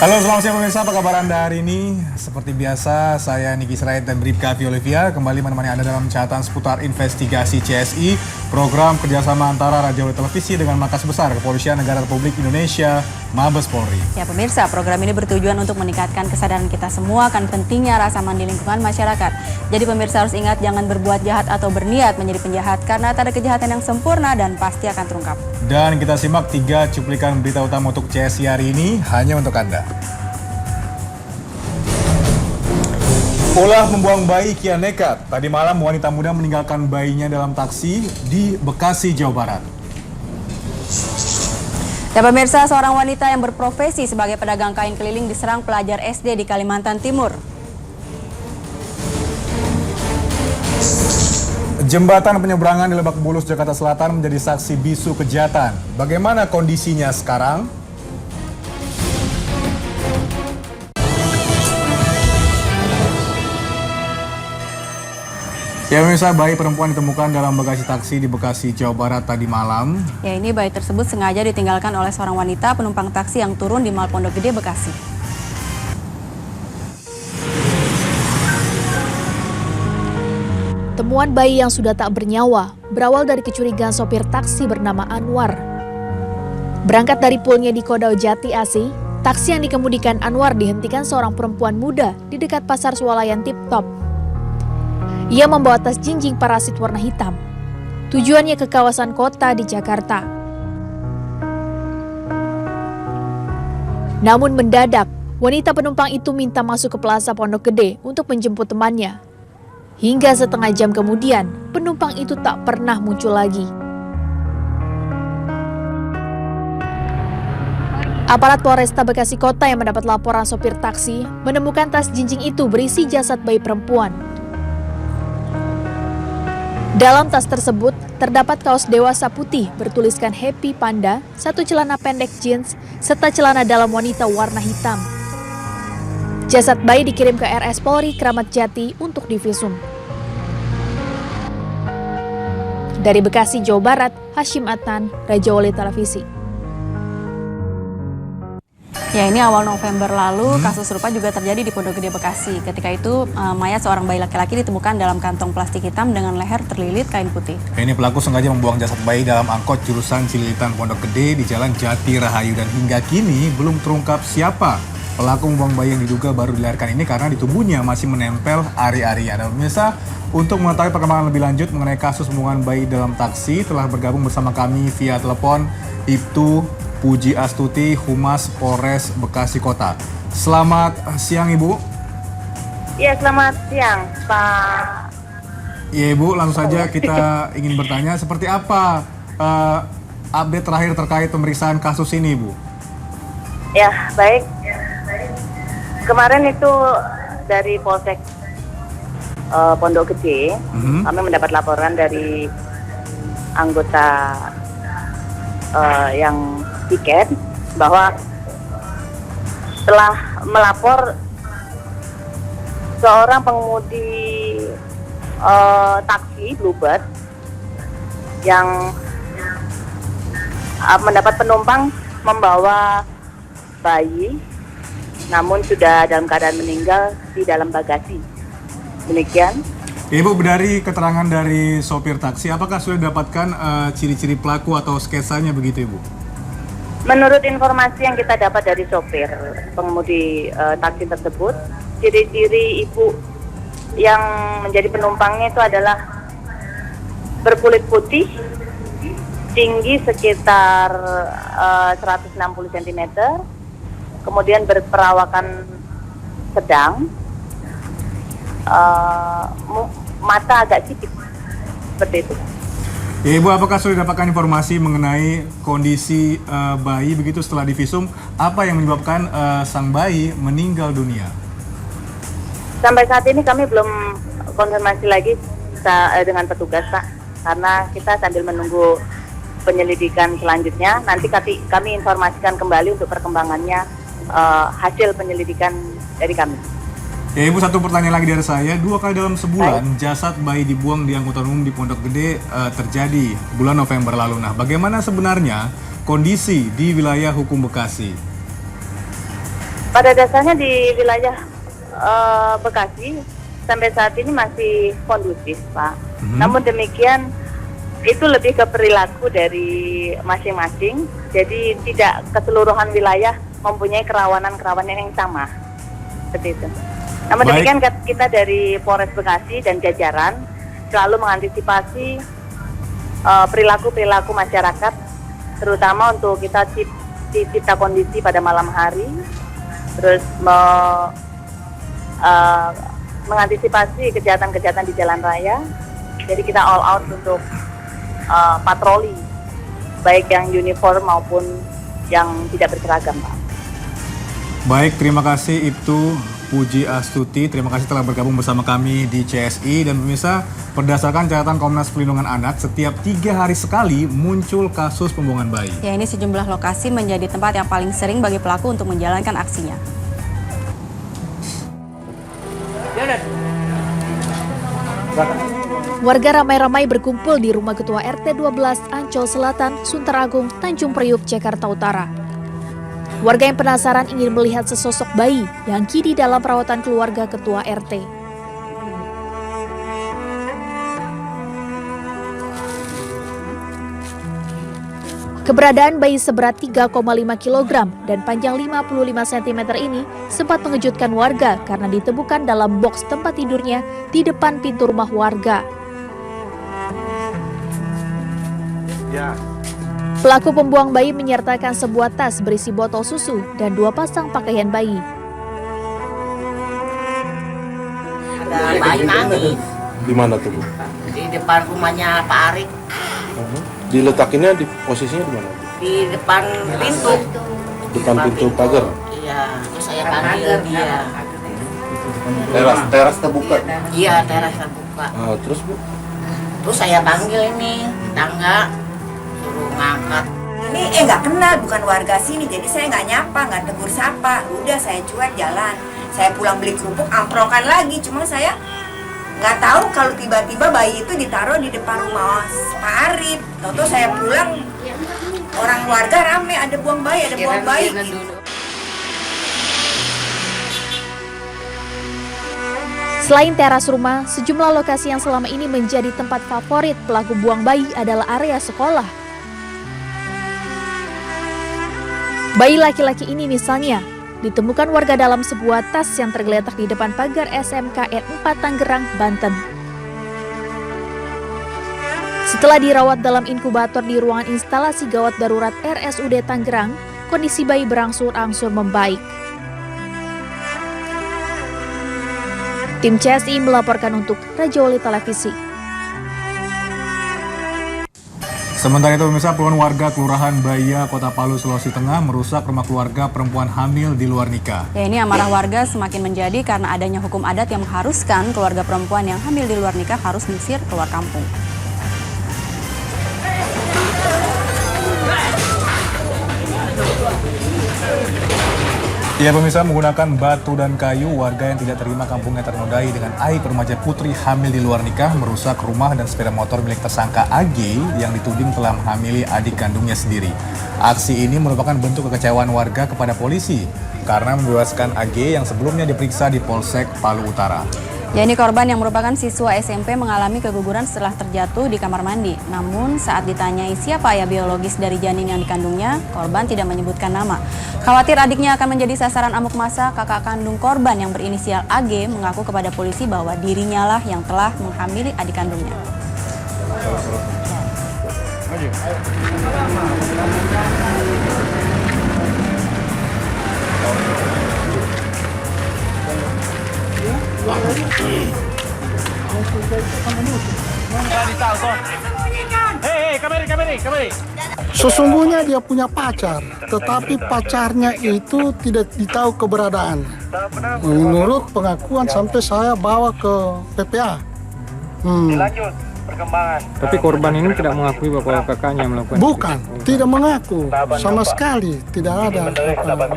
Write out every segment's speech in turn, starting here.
Halo, selamat siang pemirsa, apa kabar Anda hari ini? Seperti biasa, saya Niki Srait dan Bribka Avi Olivia kembali menemani Anda dalam catatan seputar investigasi CSI, program kerjasama antara Radio Televisi dengan Markas Besar Kepolisian Negara Republik Indonesia, Mabes Polri. Ya pemirsa, program ini bertujuan untuk meningkatkan kesadaran kita semua akan pentingnya rasa aman di lingkungan masyarakat. Jadi pemirsa harus ingat jangan berbuat jahat atau berniat menjadi penjahat karena tak ada kejahatan yang sempurna dan pasti akan terungkap. Dan kita simak 3 cuplikan berita utama untuk CSI hari ini hanya untuk Anda. Ulah membuang bayi kian nekat. Tadi malam wanita muda meninggalkan bayinya dalam taksi di Bekasi, Jawa Barat. Dan pemirsa, seorang wanita yang berprofesi sebagai pedagang kain keliling diserang pelajar SD di Kalimantan Timur. Jembatan penyeberangan di Lebak Bulus, Jakarta Selatan menjadi saksi bisu kejahatan. Bagaimana kondisinya sekarang? Ya pemirsa, bayi perempuan ditemukan dalam bagasi taksi di Bekasi, Jawa Barat tadi malam. Ya, ini bayi tersebut sengaja ditinggalkan oleh seorang wanita penumpang taksi yang turun di Mall Pondok Gede, Bekasi. Temuan bayi yang sudah tak bernyawa berawal dari kecurigaan sopir taksi bernama Anwar. Berangkat dari poolnya di Kodau Jati Asih, taksi yang dikemudikan Anwar dihentikan seorang perempuan muda di dekat Pasar Swalayan Tip Top. Ia membawa tas jinjing parasit warna hitam. Tujuannya ke kawasan kota di Jakarta. Namun mendadak, wanita penumpang itu minta masuk ke Plaza Pondok Gede untuk menjemput temannya. Hingga setengah jam kemudian, penumpang itu tak pernah muncul lagi. Aparat Polresta Bekasi Kota yang mendapat laporan sopir taksi menemukan tas jinjing itu berisi jasad bayi perempuan. Dalam tas tersebut, terdapat kaos dewasa putih bertuliskan Happy Panda, 1 celana pendek jeans, serta celana dalam wanita warna hitam. Jasad bayi dikirim ke RS Polri Kramat Jati untuk divisum. Dari Bekasi, Jawa Barat, Hashim Adnan, Raja Wali Televisi. Ya, ini awal November lalu kasus serupa juga terjadi di Pondok Gede, Bekasi. Ketika itu mayat seorang bayi laki-laki ditemukan dalam kantong plastik hitam dengan leher terlilit kain putih. Ini pelaku sengaja membuang jasad bayi dalam angkot jurusan Cililitan Pondok Gede di Jalan Jati Rahayu dan hingga kini belum terungkap siapa pelaku membuang bayi yang diduga baru dilahirkan ini karena di tubuhnya masih menempel ari-arian. Dan pemirsa, untuk mengetahui perkembangan lebih lanjut mengenai kasus pembuangan bayi dalam taksi telah bergabung bersama kami via telepon Ibtu Puji Astuti, Humas Polres Bekasi Kota. Selamat siang, Ibu. Iya, selamat siang, Pak. Iya, Ibu, langsung saja kita ingin bertanya, seperti apa update terakhir terkait pemeriksaan kasus ini, Ibu? Ya, baik. Kemarin itu dari Polsek Pondok Gede, kami mendapat laporan dari anggota yang tiket bahwa setelah melapor seorang pengemudi taksi Bluebird yang mendapat penumpang membawa bayi namun sudah dalam keadaan meninggal di dalam bagasi. Demikian. Ibu, dari keterangan dari sopir taksi, apakah sudah dapatkan ciri-ciri pelaku atau sketsanya begitu, Ibu? Menurut informasi yang kita dapat dari sopir pengemudi taksi tersebut, ciri-ciri ibu yang menjadi penumpangnya itu adalah berkulit putih, tinggi sekitar 160 cm, kemudian berperawakan sedang, mata agak sipit, seperti itu. Ya, Ibu, apakah sudah dapatkan informasi mengenai kondisi bayi begitu setelah divisum? Apa yang menyebabkan sang bayi meninggal dunia? Sampai saat ini kami belum konfirmasi lagi dengan petugas, Pak. Karena kita sambil menunggu penyelidikan selanjutnya. Nanti kami informasikan kembali untuk perkembangannya hasil penyelidikan dari kami. Ya, Ibu, satu pertanyaan lagi dari saya. 2 kali dalam sebulan jasad bayi dibuang di angkutan umum di Pondok Gede terjadi bulan November lalu. Nah, bagaimana sebenarnya kondisi di wilayah hukum Bekasi? Pada dasarnya di wilayah Bekasi sampai saat ini masih kondusif, Pak. Namun demikian itu lebih ke perilaku dari masing-masing. Jadi tidak keseluruhan wilayah mempunyai kerawanan-kerawanan yang sama. Seperti itu. Namun Baik. demikian kita dari Polres Bekasi dan jajaran selalu mengantisipasi perilaku-perilaku masyarakat, terutama untuk kita cipta kondisi pada malam hari, terus mengantisipasi kejahatan-kejahatan di jalan raya. Jadi kita all out untuk patroli, baik yang uniform maupun yang tidak berseragam, Pak. Baik, terima kasih Ibtu Puji Astuti. Terima kasih telah bergabung bersama kami di CSI. Dan pemirsa, berdasarkan catatan Komnas Perlindungan Anak, setiap 3 hari sekali muncul kasus pembuangan bayi. Ya, ini sejumlah lokasi menjadi tempat yang paling sering bagi pelaku untuk menjalankan aksinya. Warga ramai-ramai berkumpul di rumah Ketua RT 12 Ancol Selatan, Sunter Agung, Tanjung Priuk, Jakarta Utara. Warga yang penasaran ingin melihat sesosok bayi yang kini dalam perawatan keluarga Ketua RT. Keberadaan bayi seberat 3,5 kg dan panjang 55 cm ini sempat mengejutkan warga karena ditemukan dalam boks tempat tidurnya di depan pintu rumah warga. Pelaku pembuang bayi menyertakan sebuah tas berisi botol susu dan 2 pasang pakaian bayi. Ada bayi nangis Di mana tuh, Bu? di depan rumahnya Pak Arik, Diletakinnya di posisinya di mana? di depan pintu. Depan pintu pagar. Iya, terus saya panggil dia. Teras terbuka. Iya, teras terbuka. Terus, Bu? Terus saya panggil ini tangga, suruh ngangkat. Ini nggak kenal, bukan warga sini, jadi saya nggak nyapa, nggak tegur sapa. Udah saya cuek jalan. Saya pulang beli kerupuk, amprokan lagi. Cuma saya nggak tahu kalau tiba-tiba bayi itu ditaruh di depan rumah Pak Arif. Tahu saya pulang, orang keluarga rame, ada buang bayi, ada buang bayi. Selain teras rumah, sejumlah lokasi yang selama ini menjadi tempat favorit pelaku buang bayi adalah area sekolah. Bayi laki-laki ini misalnya ditemukan warga dalam sebuah tas yang tergeletak di depan pagar SMK N4 Tangerang, Banten. Setelah dirawat dalam inkubator di ruangan instalasi gawat darurat RSUD Tangerang, kondisi bayi berangsur-angsur membaik. Tim CSI melaporkan untuk Raja Wali Televisi. Sementara itu pemirsa, puluhan warga Kelurahan Baya, Kota Palu, Sulawesi Tengah merusak rumah keluarga perempuan hamil di luar nikah. Ya, ini amarah warga semakin menjadi karena adanya hukum adat yang mengharuskan keluarga perempuan yang hamil di luar nikah harus diusir keluar kampung. Ya pemirsa, menggunakan batu dan kayu, warga yang tidak terima kampungnya ternodai dengan aib remaja putri hamil di luar nikah merusak rumah dan sepeda motor milik tersangka AG yang dituding telah menghamili adik kandungnya sendiri. Aksi ini merupakan bentuk kekecewaan warga kepada polisi karena membebaskan AG yang sebelumnya diperiksa di Polsek Palu Utara. Ya, ini korban yang merupakan siswa SMP mengalami keguguran setelah terjatuh di kamar mandi. Namun saat ditanyai siapa ayah biologis dari janin yang dikandungnya, korban tidak menyebutkan nama. Khawatir adiknya akan menjadi sasaran amuk massa, kakak kandung korban yang berinisial AG mengaku kepada polisi bahwa dirinya lah yang telah menghamili adik kandungnya. Sesungguhnya dia punya pacar, tetapi pacarnya itu tidak ditahu keberadaan. Menurut pengakuan sampai saya bawa ke PPA. Lanjut perkembangan. Tapi korban ini tidak mengakui bahwa kakaknya melakukan. Bukan, tidak mengaku sama sekali, tidak ada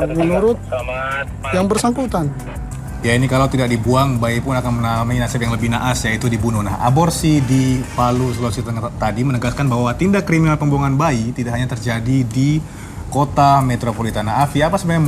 menurut yang bersangkutan. Ya, ini kalau tidak dibuang, bayi pun akan mengalami nasib yang lebih naas, yaitu dibunuh. Nah, aborsi di Palu, Sulawesi Tengah tadi menegaskan bahwa tindak kriminal pembuangan bayi tidak hanya terjadi di Kota Metropolitana. Afi, apa sebenarnya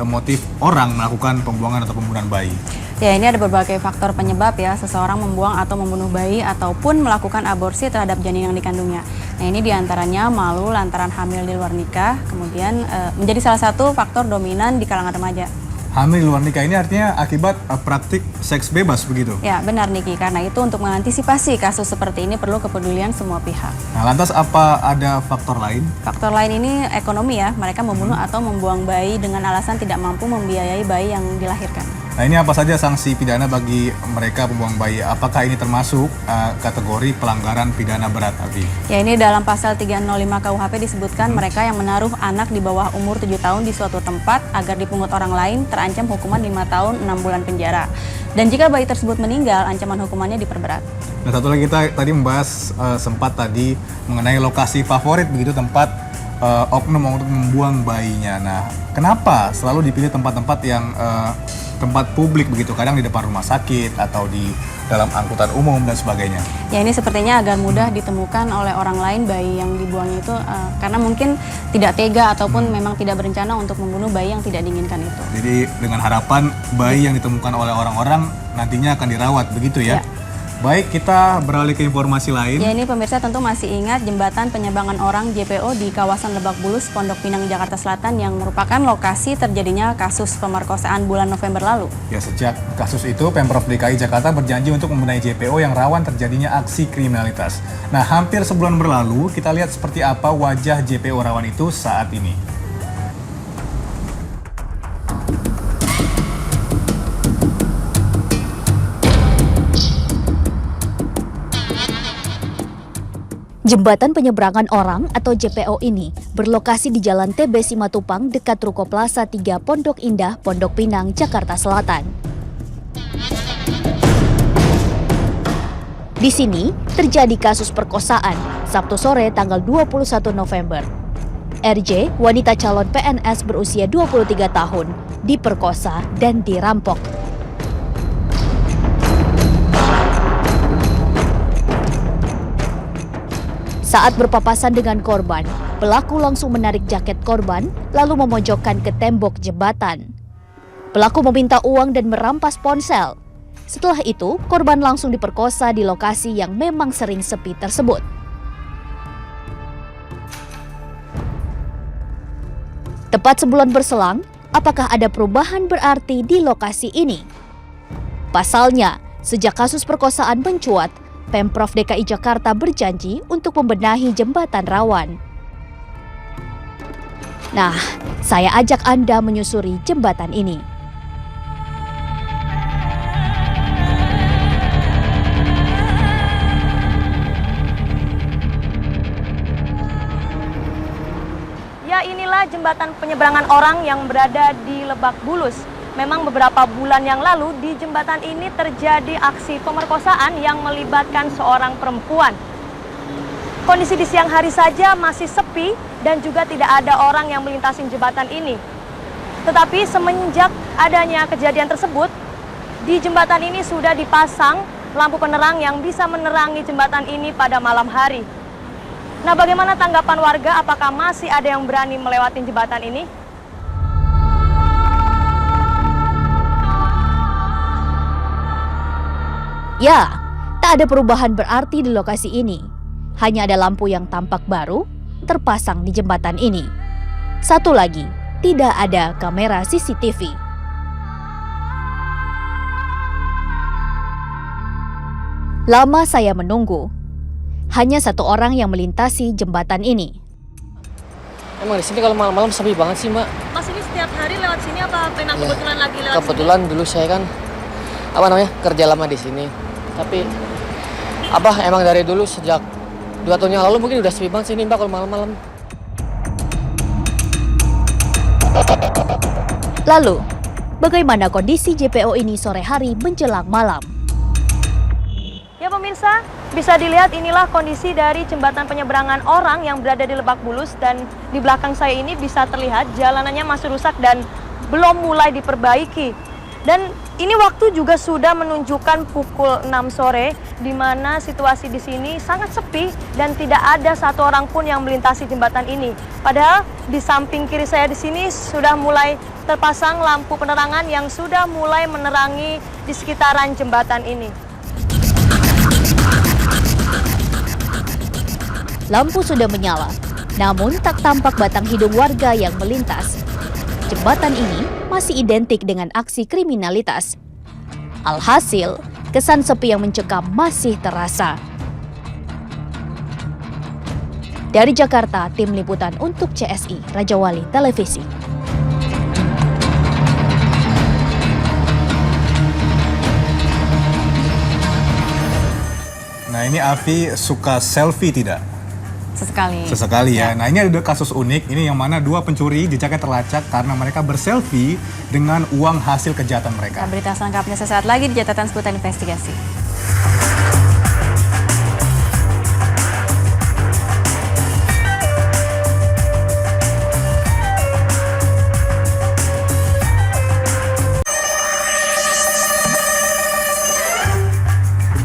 motif orang melakukan pembuangan atau pembunuhan bayi? Ya, ini ada berbagai faktor penyebab ya, seseorang membuang atau membunuh bayi ataupun melakukan aborsi terhadap janin yang dikandungnya. Nah, ini diantaranya malu lantaran hamil di luar nikah, kemudian menjadi salah satu faktor dominan di kalangan remaja. Hamil di luar nikah ini artinya akibat praktik seks bebas begitu? Ya, benar Niki. Karena itu untuk mengantisipasi kasus seperti ini perlu kepedulian semua pihak. Nah, lantas apa ada faktor lain? Faktor lain ini ekonomi ya. Mereka membunuh atau membuang bayi dengan alasan tidak mampu membiayai bayi yang dilahirkan. Nah, ini apa saja sanksi pidana bagi mereka pembuang bayi? Apakah ini termasuk kategori pelanggaran pidana berat, Abi? Ya, ini dalam pasal 305 KUHP disebutkan mereka yang menaruh anak di bawah umur 7 tahun di suatu tempat agar dipungut orang lain terancam hukuman 5 tahun 6 bulan penjara. Dan jika bayi tersebut meninggal, ancaman hukumannya diperberat. Nah, satu lagi kita tadi membahas sempat tadi mengenai lokasi favorit begitu tempat oknum untuk membuang bayinya. Nah, kenapa selalu dipilih tempat-tempat yang tempat publik begitu, kadang di depan rumah sakit atau di dalam angkutan umum dan sebagainya? Ya, ini sepertinya agar mudah ditemukan oleh orang lain bayi yang dibuangnya itu karena mungkin tidak tega ataupun memang tidak berencana untuk membunuh bayi yang tidak diinginkan itu. Jadi dengan harapan bayi yang ditemukan oleh orang-orang nantinya akan dirawat begitu ya? Baik, kita beralih ke informasi lain. Ya, ini pemirsa tentu masih ingat jembatan penyeberangan orang JPO di kawasan Lebak Bulus, Pondok Pinang, Jakarta Selatan yang merupakan lokasi terjadinya kasus pemerkosaan bulan November lalu. Ya, sejak kasus itu Pemprov DKI Jakarta berjanji untuk membenahi JPO yang rawan terjadinya aksi kriminalitas. Nah, hampir sebulan berlalu, kita lihat seperti apa wajah JPO rawan itu saat ini. Jembatan penyeberangan orang atau JPO ini berlokasi di Jalan TB Simatupang dekat Ruko Plaza 3 Pondok Indah, Pondok Pinang, Jakarta Selatan. Di sini terjadi kasus perkosaan Sabtu sore tanggal 21 November. RJ, wanita calon PNS berusia 23 tahun, diperkosa dan dirampok. Saat berpapasan dengan korban, pelaku langsung menarik jaket korban lalu memojokkan ke tembok jembatan. Pelaku meminta uang dan merampas ponsel. Setelah itu, korban langsung diperkosa di lokasi yang memang sering sepi tersebut. Tepat sebulan berselang, apakah ada perubahan berarti di lokasi ini? Pasalnya, sejak kasus perkosaan mencuat, Pemprov DKI Jakarta berjanji untuk membenahi jembatan rawan. Nah, saya ajak Anda menyusuri jembatan ini. Ya, inilah jembatan penyeberangan orang yang berada di Lebak Bulus. Memang beberapa bulan yang lalu di jembatan ini terjadi aksi pemerkosaan yang melibatkan seorang perempuan. Kondisi di siang hari saja masih sepi dan juga tidak ada orang yang melintasi jembatan ini. Tetapi semenjak adanya kejadian tersebut, di jembatan ini sudah dipasang lampu penerang yang bisa menerangi jembatan ini pada malam hari. Nah, bagaimana tanggapan warga? Apakah masih ada yang berani melewati jembatan ini? Ya, tak ada perubahan berarti di lokasi ini. Hanya ada lampu yang tampak baru terpasang di jembatan ini. Satu lagi, tidak ada kamera CCTV. Lama saya menunggu. Hanya satu orang yang melintasi jembatan ini. Emang di sini kalau malam-malam sepi banget sih, Mbak. Mas ini setiap hari lewat sini apa memang kebetulan lagi lewat kebetulan sini? Dulu saya kan kerja lama di sini. Tapi emang dari dulu sejak 2 tahun yang lalu mungkin udah sepi banget sini, Mbak, kalau malam-malam. Lalu, bagaimana kondisi JPO ini sore hari menjelang malam? Ya pemirsa, bisa dilihat inilah kondisi dari jembatan penyeberangan orang yang berada di Lebak Bulus, dan di belakang saya ini bisa terlihat jalanannya masih rusak dan belum mulai diperbaiki. Dan ini waktu juga sudah menunjukkan pukul 6 sore, di mana situasi di sini sangat sepi dan tidak ada satu orang pun yang melintasi jembatan ini. Padahal di samping kiri saya di sini sudah mulai terpasang lampu penerangan yang sudah mulai menerangi di sekitaran jembatan ini. Lampu sudah menyala, namun tak tampak batang hidung warga yang melintas. Jembatan ini masih identik dengan aksi kriminalitas. Alhasil, kesan sepi yang mencekam masih terasa. Dari Jakarta, tim liputan untuk CSI Raja Wali Televisi. Nah ini Afi suka selfie tidak? Sesekali. Sesekali ya. Nah ini ada kasus unik, ini yang mana dua pencuri jejaknya terlacak karena mereka berselfie dengan uang hasil kejahatan mereka. Nah, berita selengkapnya sesaat lagi di catatan seputar investigasi.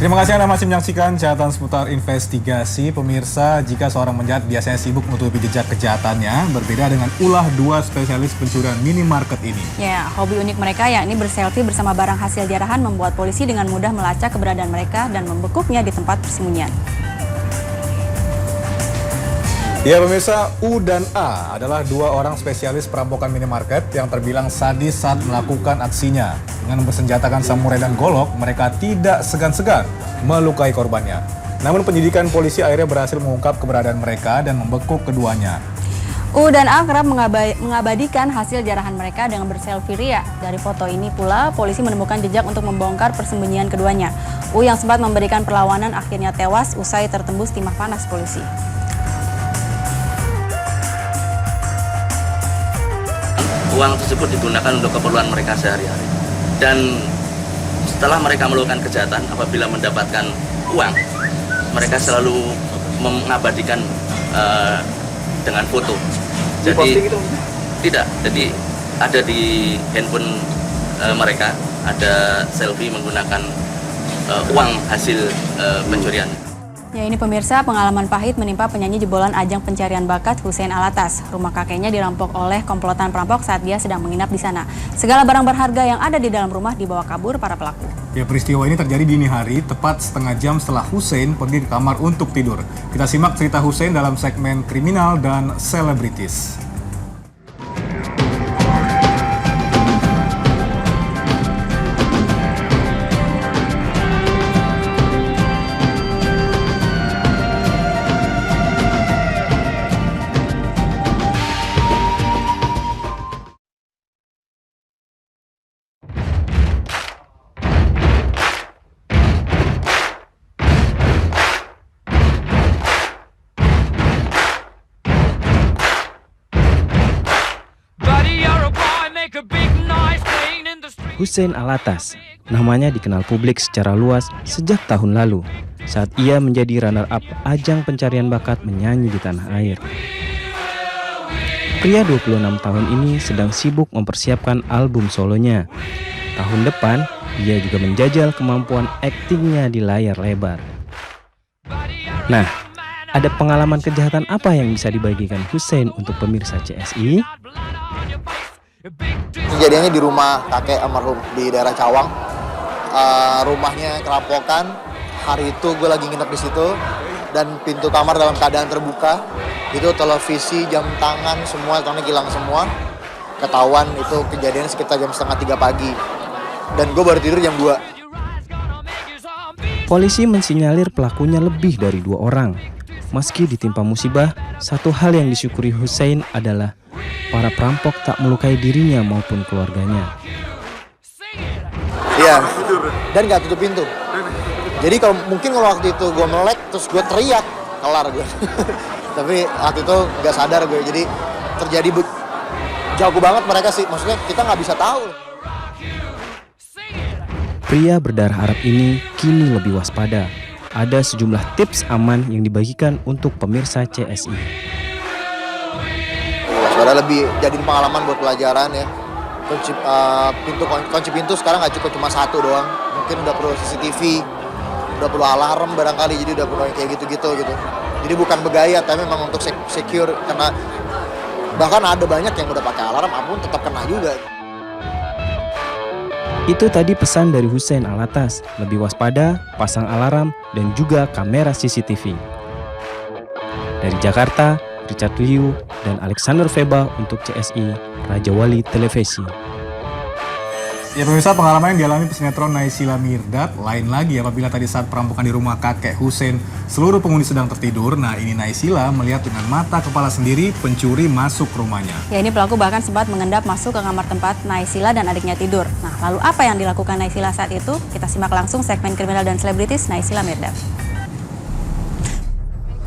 Terima kasih Anda masih menyaksikan catatan seputar investigasi. Pemirsa, jika seorang penjahat biasanya sibuk menutupi jejak kejahatannya, berbeda dengan ulah dua spesialis pencurian minimarket ini. Ya, hobi unik mereka yakni berselfie bersama barang hasil jarahan membuat polisi dengan mudah melacak keberadaan mereka dan membekuknya di tempat persembunyian. Ya pemirsa, U dan A adalah dua orang spesialis perampokan minimarket yang terbilang sadis saat melakukan aksinya. Dengan bersenjatakan samurai dan golok, mereka tidak segan-segan melukai korbannya. Namun penyidikan polisi akhirnya berhasil mengungkap keberadaan mereka dan membekuk keduanya. U dan A kerap mengabadikan hasil jarahan mereka dengan berselfie ria. Dari foto ini pula, polisi menemukan jejak untuk membongkar persembunyian keduanya. U yang sempat memberikan perlawanan akhirnya tewas usai tertembus timah panas polisi. Uang tersebut digunakan untuk keperluan mereka sehari-hari. Dan setelah mereka melakukan kejahatan, apabila mendapatkan uang, mereka selalu mengabadikan dengan foto. Jadi tidak, jadi ada di handphone mereka ada selfie menggunakan uang hasil pencurian. Ya ini pemirsa, pengalaman pahit menimpa penyanyi jebolan ajang pencarian bakat Hussein Alatas. Rumah kakeknya dirampok oleh komplotan perampok saat dia sedang menginap di sana. Segala barang berharga yang ada di dalam rumah dibawa kabur para pelaku. Ya peristiwa ini terjadi dini hari, tepat setengah jam setelah Hussein pergi ke kamar untuk tidur. Kita simak cerita Hussein dalam segmen Kriminal dan Selebritis. Hussein Alatas, namanya dikenal publik secara luas sejak tahun lalu saat ia menjadi runner-up ajang pencarian bakat menyanyi di tanah air. Pria 26 tahun ini sedang sibuk mempersiapkan album solonya. Tahun depan, ia juga menjajal kemampuan aktingnya di layar lebar. Nah, ada pengalaman kejahatan apa yang bisa dibagikan Hussein untuk pemirsa CSI? Kejadiannya di rumah kakek almarhum di daerah Cawang. Rumahnya kerampokan. Hari itu gue lagi nginep di situ dan pintu kamar dalam keadaan terbuka. Itu televisi, jam tangan, semua elektronik hilang semua. Ketahuan itu kejadian sekitar jam 2:30 pagi. Dan gue baru tidur jam 2. Polisi mensinyalir pelakunya lebih dari 2 orang. Meski ditimpa musibah, satu hal yang disyukuri Hussein adalah para perampok tak melukai dirinya maupun keluarganya. Iya, dan gak tutup pintu. Jadi kalau waktu itu gue melek, terus gue teriak, kelar gue. Tapi waktu itu gak sadar gue, jadi terjadi jauh banget mereka sih. Maksudnya kita gak bisa tahu. Pria berdarah Arab ini kini lebih waspada. Ada sejumlah tips aman yang dibagikan untuk pemirsa CSI. Waspada lebih jadi pengalaman buat pelajaran ya. kunci pintu sekarang nggak cukup cuma satu doang, mungkin udah perlu CCTV, udah perlu alarm barangkali, jadi udah perlu kayak gitu. Jadi bukan begaya, tapi memang untuk secure, karena bahkan ada banyak yang udah pakai alarm, ampun tetap kena juga. Itu tadi pesan dari Hussein Alatas, lebih waspada, pasang alarm, dan juga kamera CCTV. Dari Jakarta, Richard Liu dan Alexander Feba untuk CSI Raja Wali Televisi. Ya pemirsa, pengalaman yang dialami pesinetron Naysila Mirdad lain lagi apabila tadi saat perampokan di rumah kakek Hussein seluruh penghuni sedang tertidur. Nah ini Naysila melihat dengan mata kepala sendiri pencuri masuk rumahnya. Ya ini pelaku bahkan sempat mengendap masuk ke kamar tempat Naysila dan adiknya tidur. Nah lalu apa yang dilakukan Naysila saat itu? Kita simak langsung segmen Kriminal dan Selebritis Naysila Mirdad.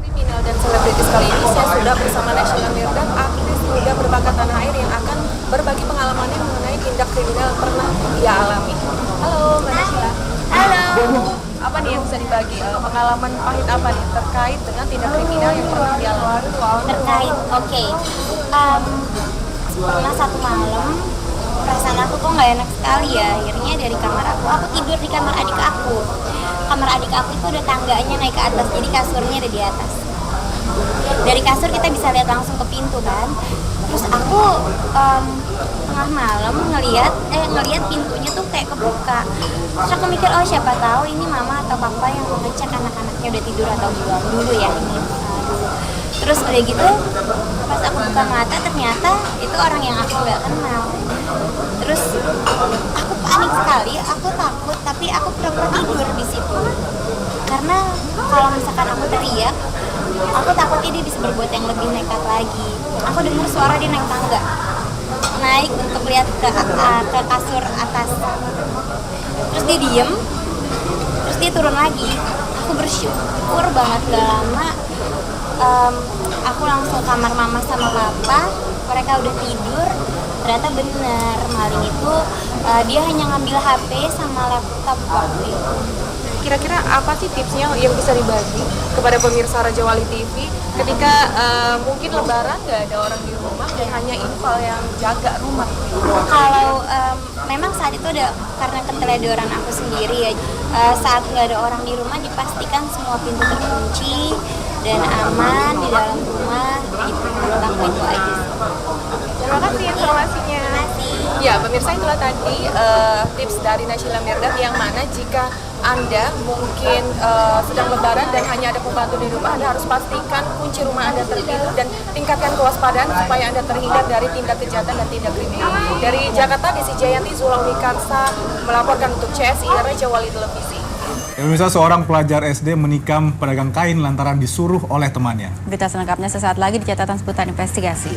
Kriminal dan Selebritis kali ini saya sudah bersama Naysila Mirdad, aktris muda berbakat tanah air yang akan berbagi pengalamannya mengenai tindak kriminal yang pernah dia alami. Halo Mbak Naysila. Halo. Apa nih yang bisa dibagi? Pengalaman pahit apa nih terkait dengan tindak kriminal yang pernah dia alami? Oke. Pernah satu malam perasaan aku kok nggak enak sekali ya. Akhirnya dari kamar aku tidur di kamar adik aku. Kamar adik aku itu udah tangganya naik ke atas, jadi kasurnya ada di atas. Dari kasur kita bisa lihat langsung ke pintu kan. Terus aku tengah malam ngelihat pintunya tuh kayak kebuka. Terus aku mikir, oh siapa tahu ini mama atau papa yang mau ngecek anak-anaknya udah tidur atau belum dulu ya ini. Terus udah gitu pas aku buka mata ternyata itu orang yang aku nggak kenal. Terus aku panik sekali, aku takut, tapi aku pura-pura tidur di situ. Karena kalau misalkan aku teriak, aku takutnya dia bisa berbuat yang lebih nekat lagi. Aku dengar suara dia naik tangga, naik untuk lihat ke kasur atas. Terus dia diem, terus dia turun lagi. Aku bersyukur banget, gak lama aku langsung kamar mama sama papa. Mereka udah tidur. Ternyata benar maling itu dia hanya ngambil HP sama laptop waktu itu. Kira-kira apa sih tipsnya yang bisa dibagi kepada pemirsa Raja Wali TV ketika mungkin lebaran nggak ada orang di rumah dan hanya infal yang jaga rumah? Kalau memang saat itu ada karena keteledoran aku sendiri ya, saat nggak ada orang di rumah dipastikan semua pintu terkunci dan aman di dalam rumah. Itu itu aja sih. Terima kasih informasinya. Ya, pemirsa, itulah tadi tips dari Naysila Mirdad yang mana jika Anda mungkin sedang lebaran dan hanya ada pembantu di rumah, Anda harus pastikan kunci rumah Anda tertutup dan tingkatkan kewaspadaan supaya Anda terhindar dari tindak kejahatan dan tindak kriminal. Dari Jakarta, Desi Jayanti, Zulaumi Karsa melaporkan untuk CSI Raja Wali Televisi. Ya, pemirsa, seorang pelajar SD menikam pedagang kain lantaran disuruh oleh temannya. Berita selengkapnya sesaat lagi di catatan seputar investigasi.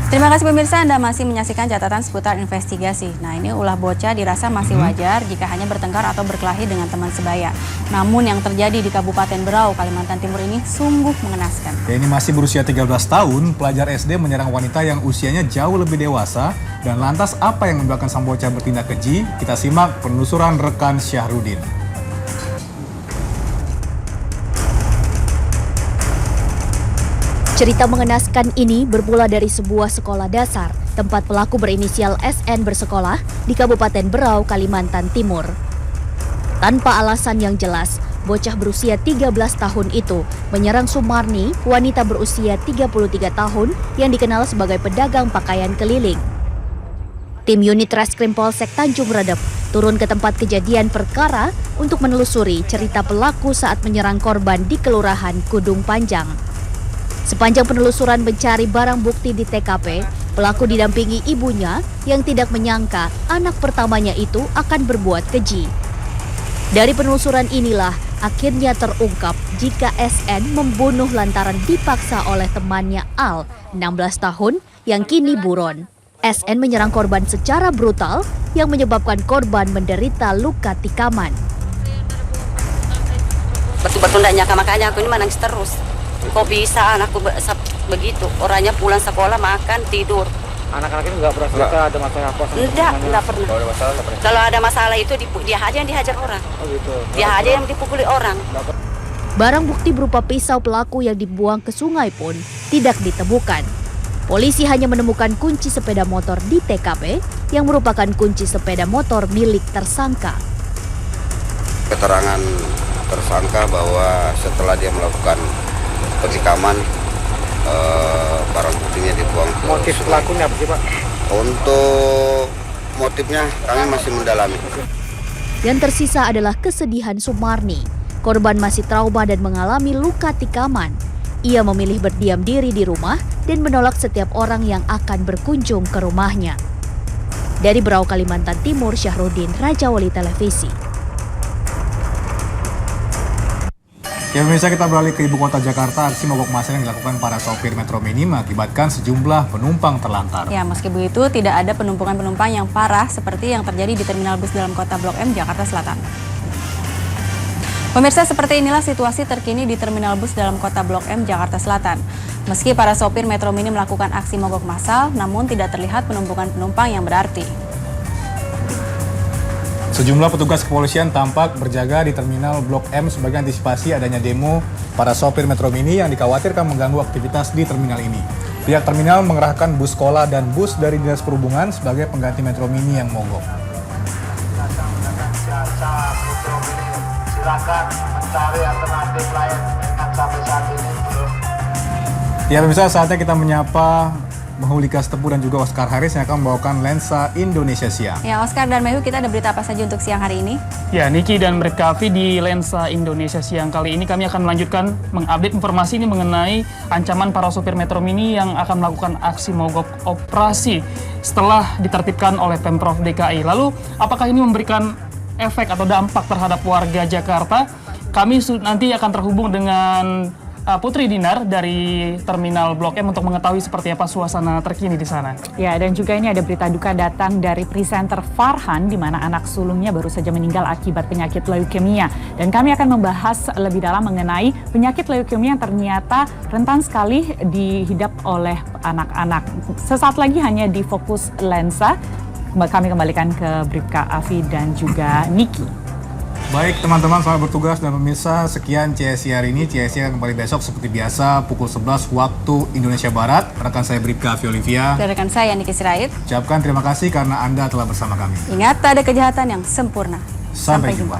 Terima kasih pemirsa, Anda masih menyaksikan catatan seputar investigasi. Nah ini ulah bocah dirasa masih wajar jika hanya bertengkar atau berkelahi dengan teman sebaya. Namun yang terjadi di Kabupaten Berau, Kalimantan Timur ini sungguh mengenaskan. Ya, ini masih berusia 13 tahun, pelajar SD menyerang wanita yang usianya jauh lebih dewasa. Dan lantas apa yang menyebabkan sang bocah bertindak keji? Kita simak penelusuran rekan Syahrudin. Cerita mengenaskan ini bermula dari sebuah sekolah dasar tempat pelaku berinisial SN bersekolah di Kabupaten Berau, Kalimantan Timur. Tanpa alasan yang jelas, bocah berusia 13 tahun itu menyerang Sumarni, wanita berusia 33 tahun yang dikenal sebagai pedagang pakaian keliling. Tim unit Reskrim Polsek Tanjung Redep turun ke tempat kejadian perkara untuk menelusuri cerita pelaku saat menyerang korban di Kelurahan Kudung Panjang. Sepanjang penelusuran mencari barang bukti di TKP, pelaku didampingi ibunya yang tidak menyangka anak pertamanya itu akan berbuat keji. Dari penelusuran inilah akhirnya terungkap jika SN membunuh lantaran dipaksa oleh temannya Al, 16 tahun, yang kini buron. SN menyerang korban secara brutal yang menyebabkan korban menderita luka tikaman. Betul-betul tidak nyangka, makanya aku ini menangis terus. Kok bisa anakku begitu. Orangnya pulang sekolah, makan, tidur. Anak-anak ini nggak pernah cerita ada masalah apa? Enggak pernah. Kalau ada masalah, nggak pernah. Kalau ada masalah itu dia aja yang dihajar orang. Oh gitu. Dia aja yang dipukuli orang. Barang bukti berupa pisau pelaku yang dibuang ke sungai pun tidak ditemukan. Polisi hanya menemukan kunci sepeda motor di TKP yang merupakan kunci sepeda motor milik tersangka. Keterangan tersangka bahwa setelah dia melakukan penikaman, barang buktinya dibuang ke Motif sungai. pelakunya apa sih Pak? Untuk motifnya kami masih mendalami. Yang tersisa adalah kesedihan Sumarni. Korban masih trauma dan mengalami luka tikaman. Ia memilih berdiam diri di rumah dan menolak setiap orang yang akan berkunjung ke rumahnya. Dari Berau, Kalimantan Timur, Syahrudin, Raja Wali Televisi. Ya pemirsa, kita beralih ke ibu kota Jakarta. Aksi mogok masal yang dilakukan para sopir Metro Mini mengakibatkan sejumlah penumpang terlantar. Ya, meski begitu tidak ada penumpukan penumpang yang parah seperti yang terjadi di terminal bus dalam kota Blok M, Jakarta Selatan. Pemirsa, seperti inilah situasi terkini di terminal bus dalam kota Blok M, Jakarta Selatan. Meski para sopir Metro Mini melakukan aksi mogok massal, namun tidak terlihat penumpukan penumpang yang berarti. Sejumlah petugas kepolisian tampak berjaga di terminal Blok M sebagai antisipasi adanya demo para sopir Metro Mini yang dikhawatirkan mengganggu aktivitas di terminal ini. Pihak terminal mengerahkan bus sekolah dan bus dari Dinas Perhubungan sebagai pengganti Metro Mini yang mogok. Silakan mencari alternatif lain yang sampai saat ini belum. Ya pemirsa, saatnya kita menyapa Mahulika Setepu dan juga Oscar Haris yang akan membawakan Lensa Indonesia Siang. Ya, Oscar dan Mehu, kita ada berita apa saja untuk siang hari ini? Ya, Niki dan Bribka Afi, di Lensa Indonesia Siang kali ini kami akan melanjutkan mengupdate informasi ini mengenai ancaman para sopir Metro Mini yang akan melakukan aksi mogok operasi setelah ditertibkan oleh Pemprov DKI. Lalu, apakah ini memberikan efek atau dampak terhadap warga Jakarta? Kami nanti akan terhubung dengan Putri Dinar dari Terminal Blok M untuk mengetahui seperti apa suasana terkini di sana. Ya, dan juga ini ada berita duka datang dari presenter Farhan, di mana anak sulungnya baru saja meninggal akibat penyakit leukemia. Dan kami akan membahas lebih dalam mengenai penyakit leukemia yang ternyata rentan sekali dihidap oleh anak-anak. Sesaat lagi hanya di Fokus Lensa. Kami kembalikan ke Bribka Afi dan juga Niki. Baik teman-teman, selamat bertugas dan pemirsa, sekian CSI hari ini. CSI akan kembali besok seperti biasa pukul 11 waktu Indonesia Barat. Rekan saya Bribka Afi Olivia. Dan rekan saya Niki Sirait. Ucapkan terima kasih karena Anda telah bersama kami. Ingat, tak ada kejahatan yang sempurna. Sampai jumpa.